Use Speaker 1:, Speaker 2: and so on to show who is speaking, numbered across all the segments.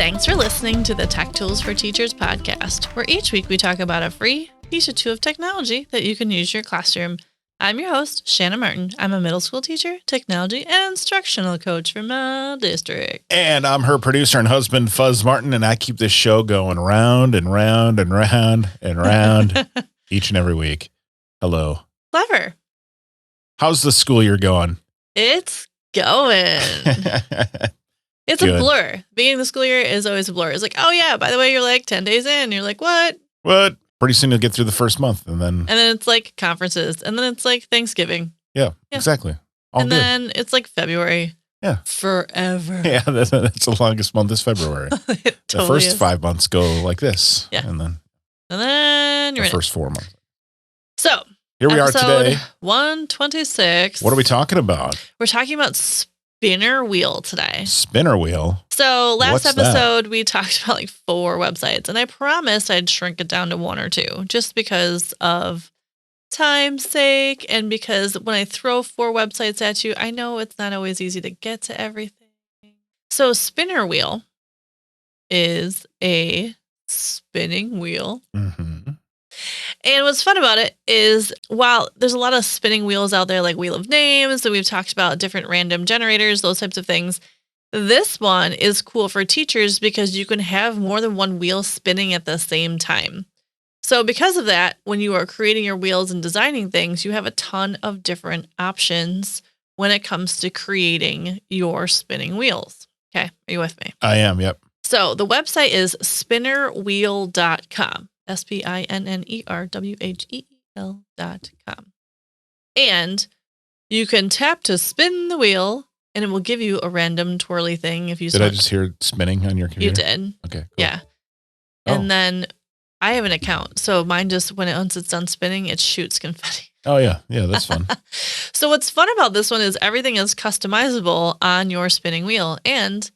Speaker 1: Thanks for listening to the Tech Tools for Teachers podcast, where each week we talk about a free piece or two of technology that you can use in your classroom. I'm your host, Shanna Martin. I'm a middle school teacher, technology, and instructional coach for my district.
Speaker 2: And I'm her producer and husband, Fuzz Martin, and I keep this show going round and round and round and round each and every week. Hello.
Speaker 1: Clever.
Speaker 2: How's the school year going?
Speaker 1: It's going. It's
Speaker 2: Good.
Speaker 1: a blur. Beginning of the school year is always a blur. It's like, oh yeah, by the way, you're like 10 days in. You're like, what?
Speaker 2: What? Pretty soon you'll get through the first month and then
Speaker 1: it's like conferences. And then it's like Thanksgiving.
Speaker 2: Yeah. Exactly. All
Speaker 1: and
Speaker 2: good.
Speaker 1: then it's like February.
Speaker 2: Yeah.
Speaker 1: Forever.
Speaker 2: Yeah, that's the longest month is February.
Speaker 1: It
Speaker 2: The
Speaker 1: totally
Speaker 2: first
Speaker 1: is.
Speaker 2: 5 months go like this.
Speaker 1: Yeah.
Speaker 2: And then
Speaker 1: you're
Speaker 2: the
Speaker 1: in
Speaker 2: first 4 months.
Speaker 1: So
Speaker 2: Here we are
Speaker 1: episode
Speaker 2: today.
Speaker 1: 126.
Speaker 2: What are we talking about?
Speaker 1: We're talking about spinner wheel today.
Speaker 2: Spinner wheel.
Speaker 1: So last
Speaker 2: What's
Speaker 1: episode, we talked about like 4 websites, and I promised I'd shrink it down to 1 or 2 just because of time's sake. And because when I throw 4 websites at you, I know it's not always easy to get to everything. So spinner wheel is a spinning wheel.
Speaker 2: Mm-hmm.
Speaker 1: And what's fun about it is while there's a lot of spinning wheels out there, like Wheel of Names, that we've talked about different random generators, those types of things. This one is cool for teachers because you can have more than one wheel spinning at the same time. So because of that, when you are creating your wheels and designing things, you have a ton of different options when it comes to creating your spinning wheels. Okay, are you with me?
Speaker 2: I am, yep.
Speaker 1: So the website is spinnerwheel.com. spinnerwheel.com. And you can tap to spin the wheel, and it will give you a random twirly thing if you
Speaker 2: Did I just hear spinning on your computer?
Speaker 1: You did.
Speaker 2: Okay. Cool.
Speaker 1: Yeah.
Speaker 2: Oh.
Speaker 1: And then I have an account. So mine just, once it's done spinning, it shoots confetti.
Speaker 2: Oh, yeah. Yeah, that's fun.
Speaker 1: So what's fun about this one is everything is customizable on your spinning wheel. And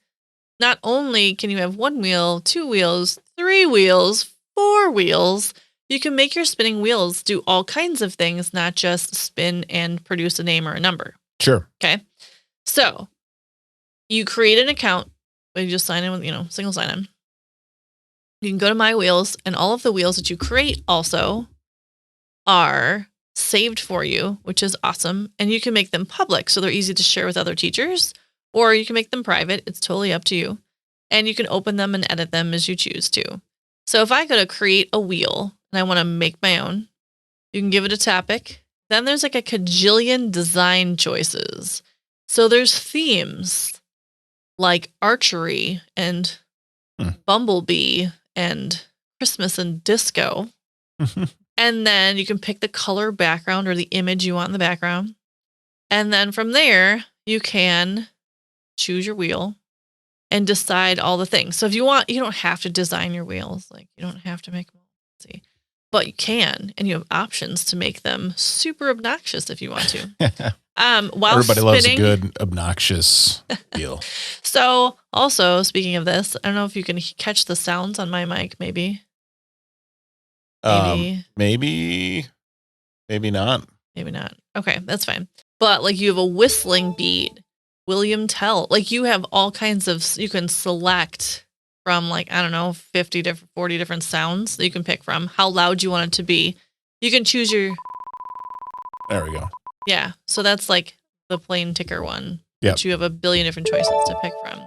Speaker 1: not only can you have 1 wheel, 2 wheels, 3 wheels, 4 wheels, you can make your spinning wheels do all kinds of things, not just spin and produce a name or a number.
Speaker 2: Sure.
Speaker 1: Okay. So you create an account. You just sign in with, single sign in. You can go to My Wheels, and all of the wheels that you create also are saved for you, which is awesome. And you can make them public, so they're easy to share with other teachers, or you can make them private. It's totally up to you. And you can open them and edit them as you choose to. So if I go to create a wheel and I want to make my own, you can give it a topic. Then there's like a cajillion design choices. So there's themes like archery and bumblebee and Christmas and disco. And then you can pick the color background or the image you want in the background. And then from there, you can choose your wheel and decide all the things. So if you want, you don't have to design your wheels. Like you don't have to make them fancy, but you can, and you have options to make them super obnoxious if you want to. While
Speaker 2: Everybody
Speaker 1: spinning,
Speaker 2: loves a good obnoxious wheel.
Speaker 1: So also speaking of this, I don't know if you can catch the sounds on my mic, maybe.
Speaker 2: Maybe not.
Speaker 1: Maybe not. Okay, that's fine. But like you have a whistling beat, William Tell. Like you have all kinds of, you can select from 40 different sounds that you can pick from, how loud you want it to be. You can choose your.
Speaker 2: There we go.
Speaker 1: Yeah. So that's like the plain ticker one.
Speaker 2: Yep.
Speaker 1: But you have a billion different choices to pick from.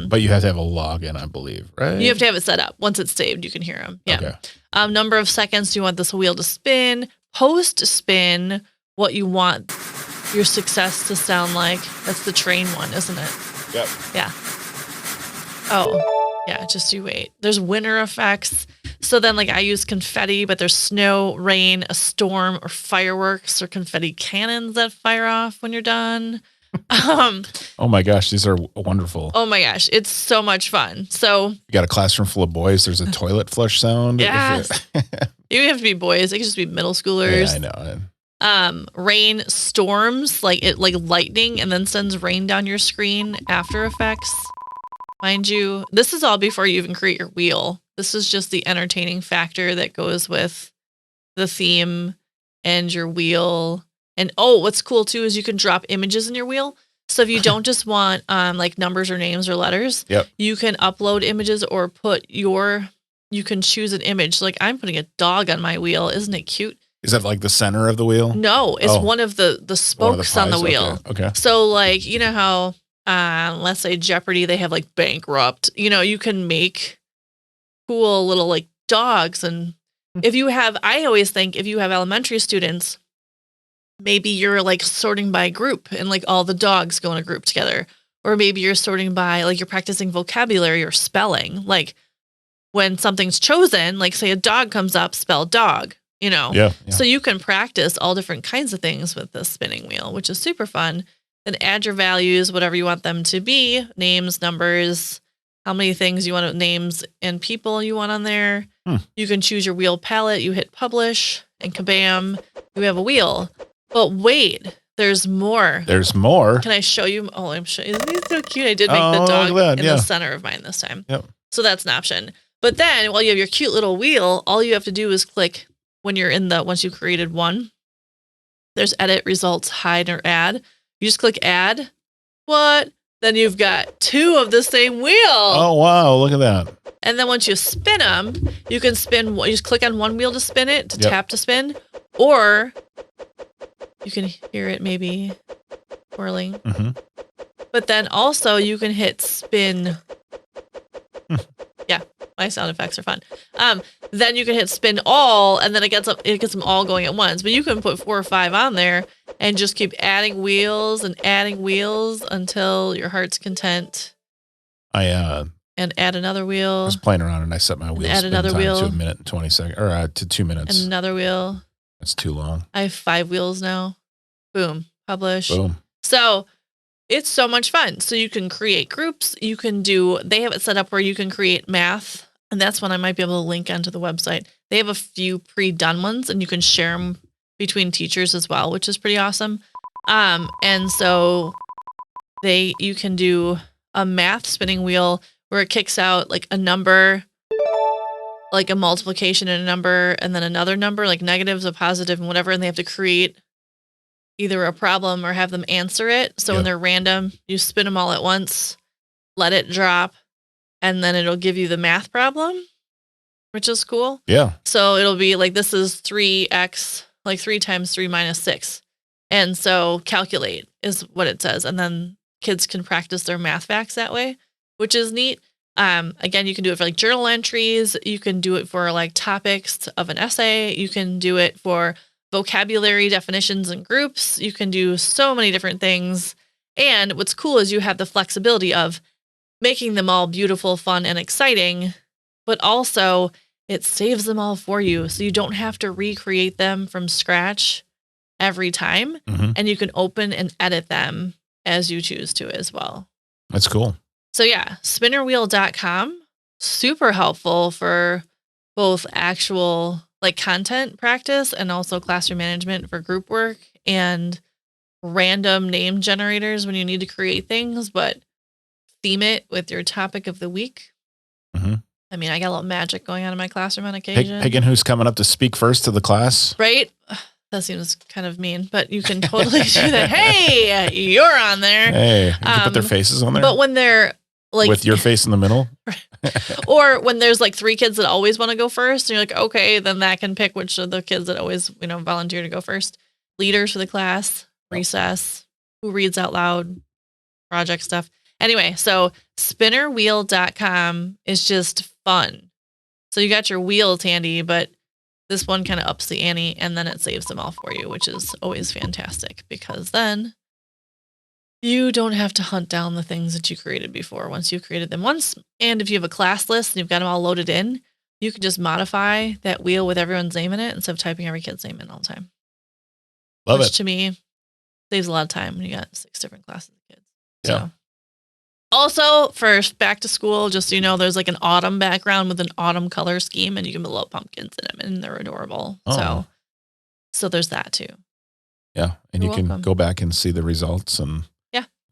Speaker 2: But you have to have a login, I believe, right?
Speaker 1: You have to have it set up. Once it's saved, you can hear them. Yeah.
Speaker 2: Okay.
Speaker 1: Number of seconds do you want this wheel to spin? Post spin, what you want your success to sound like. That's the train one, isn't it?
Speaker 2: Yep.
Speaker 1: Yeah. Oh, yeah. Just you wait. There's winter effects. So then, I use confetti, but there's snow, rain, a storm, or fireworks, or confetti cannons that fire off when you're done.
Speaker 2: Oh my gosh, these are wonderful.
Speaker 1: Oh my gosh, it's so much fun. So
Speaker 2: you got a classroom full of boys. There's a toilet flush sound.
Speaker 1: Yes. You have to be boys. It could just be middle schoolers.
Speaker 2: Yeah, I know.
Speaker 1: Rain storms, like lightning, and then sends rain down your screen. After Effects, mind you, this is all before you even create your wheel. This is just the entertaining factor that goes with the theme and your wheel. And what's cool too is you can drop images in your wheel. So if you don't just want like numbers or names or letters, you can upload images or you can choose an image. Like I'm putting a dog on my wheel. Isn't it cute?
Speaker 2: Is that like the center of the wheel?
Speaker 1: No, it's one of the spokes on the wheel.
Speaker 2: Okay.
Speaker 1: So like, you know how, let's say Jeopardy, they have like bankrupt, you can make cool little like dogs. And I always think if you have elementary students, maybe you're like sorting by group and like all the dogs go in a group together. Or maybe you're sorting by like you're practicing vocabulary or spelling. Like when something's chosen, like say a dog comes up, spell dog,
Speaker 2: Yeah.
Speaker 1: So you can practice all different kinds of things with the spinning wheel, which is super fun. Then add your values, whatever you want them to be, names, numbers, how many things you want, names and people you want on there. You can choose your wheel palette. You hit publish and kabam, you have a wheel. But wait, there's more.
Speaker 2: There's more.
Speaker 1: Can I show you? Oh, I'm sure. Isn't he so cute? I did make the dog in the center of mine this time.
Speaker 2: Yep.
Speaker 1: So that's an option. But then while you have your cute little wheel, all you have to do is click when you're once you've created one, there's edit, results, hide, or add. You just click add. What? Then you've got two of the same wheel.
Speaker 2: Oh, wow. Look at that.
Speaker 1: And then once you spin them, you can spin, you just click on one wheel to spin it, to tap to spin, or you can hear it maybe whirling.
Speaker 2: Mm-hmm.
Speaker 1: But then also you can hit spin. Yeah, my sound effects are fun. Then you can hit spin all, and then it gets them all going at once. But you can put 4 or 5 on there and just keep adding wheels until your heart's content. And add another wheel.
Speaker 2: I was playing around and I set my wheel
Speaker 1: add
Speaker 2: spin
Speaker 1: another
Speaker 2: time
Speaker 1: wheel
Speaker 2: to a minute and 20 seconds, or to 2 minutes.
Speaker 1: And another wheel.
Speaker 2: That's too long.
Speaker 1: I have 5 wheels now. Boom. Publish.
Speaker 2: Boom.
Speaker 1: So it's so much fun. So you can create groups. They have it set up where you can create math. And that's when I might be able to link onto the website. They have a few pre-done ones and you can share them between teachers as well, which is pretty awesome. And so you can do a math spinning wheel where it kicks out like a number, like a multiplication and a number, and then another number, like negatives, a positive, and whatever. And they have to create either a problem or have them answer it. So when they're random, you spin them all at once, let it drop, and then it'll give you the math problem, which is cool.
Speaker 2: Yeah.
Speaker 1: So it'll be like, this is 3x, like 3 times 3 minus 6. And so calculate is what it says. And then kids can practice their math facts that way, which is neat. Again, you can do it for like journal entries. You can do it for like topics of an essay. You can do it for vocabulary definitions and groups. You can do so many different things. And what's cool is you have the flexibility of making them all beautiful, fun, and exciting, but also it saves them all for you. So you don't have to recreate them from scratch every time.
Speaker 2: Mm-hmm.
Speaker 1: And you can open and edit them as you choose to as well.
Speaker 2: That's cool.
Speaker 1: So yeah, spinnerwheel.com, super helpful for both actual like content practice and also classroom management for group work and random name generators when you need to create things, but theme it with your topic of the week.
Speaker 2: Mm-hmm.
Speaker 1: I mean, I got a little magic going on in my classroom on occasion.
Speaker 2: Picking who's coming up to speak first to the class.
Speaker 1: Right? That seems kind of mean, but you can totally do that. Hey, you're on there.
Speaker 2: Hey, you can put their faces on there.
Speaker 1: But when they're like
Speaker 2: with your face in the middle.
Speaker 1: Or when there's like 3 kids that always want to go first, and you're like, okay, then that can pick which of the kids that always, volunteer to go first. Leaders for the class, recess, who reads out loud, project stuff. Anyway, so spinnerwheel.com is just fun. So you got your wheels handy, but this one kind of ups the ante, and then it saves them all for you, which is always fantastic because then you don't have to hunt down the things that you created before once you've created them once. And if you have a class list and you've got them all loaded in, you can just modify that wheel with everyone's name in it instead of typing every kid's name in all the time.
Speaker 2: Love
Speaker 1: Which
Speaker 2: it.
Speaker 1: to me saves a lot of time when you got 6 different classes of kids.
Speaker 2: Yeah.
Speaker 1: So. Also, for back to school, just so you know, there's like an autumn background with an autumn color scheme, and you can put little pumpkins in them, and they're adorable.
Speaker 2: Oh.
Speaker 1: So there's that too.
Speaker 2: Yeah, and
Speaker 1: You're
Speaker 2: you can
Speaker 1: welcome.
Speaker 2: go back and see the results, and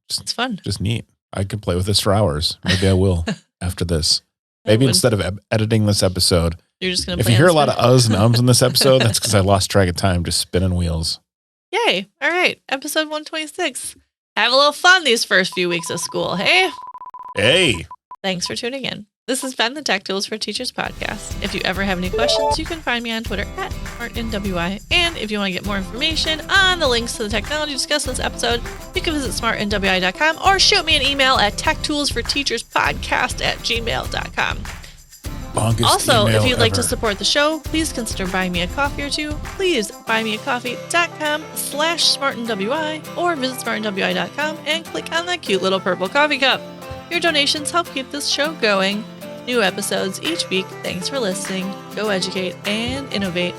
Speaker 1: It's fun.
Speaker 2: just neat. I could play with this for hours. Maybe I will after this. Maybe instead of editing this episode,
Speaker 1: You're just gonna.
Speaker 2: if you hear a lot of uhs and ums in this episode, that's because I lost track of time just spinning wheels.
Speaker 1: Yay! All right, episode 126. Have a little fun these first few weeks of school, hey?
Speaker 2: Hey.
Speaker 1: Thanks for tuning in. This has been the Tech Tools for Teachers podcast. If you ever have any questions, you can find me on Twitter at SmartNWI. And if you want to get more information on the links to the technology discussed in this episode, you can visit smartnwi.com or shoot me an email at techtoolsforteacherspodcast@gmail.com. Also, if you'd like to support the show, please consider buying me a coffee or two. Please buymeacoffee.com/smartnwi or visit smartnwi.com and click on that cute little purple coffee cup. Your donations help keep this show going. New episodes each week. Thanks for listening. Go educate and innovate.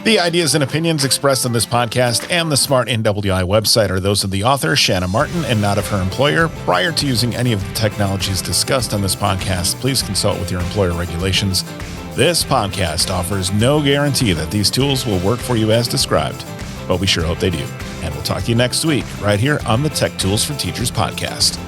Speaker 2: The ideas and opinions expressed on this podcast and the Smart NWI website are those of the author, Shanna Martin, and not of her employer. Prior to using any of the technologies discussed on this podcast, please consult with your employer regulations. This podcast offers no guarantee that these tools will work for you as described, but we sure hope they do. And we'll talk to you next week right here on the Tech Tools for Teachers podcast.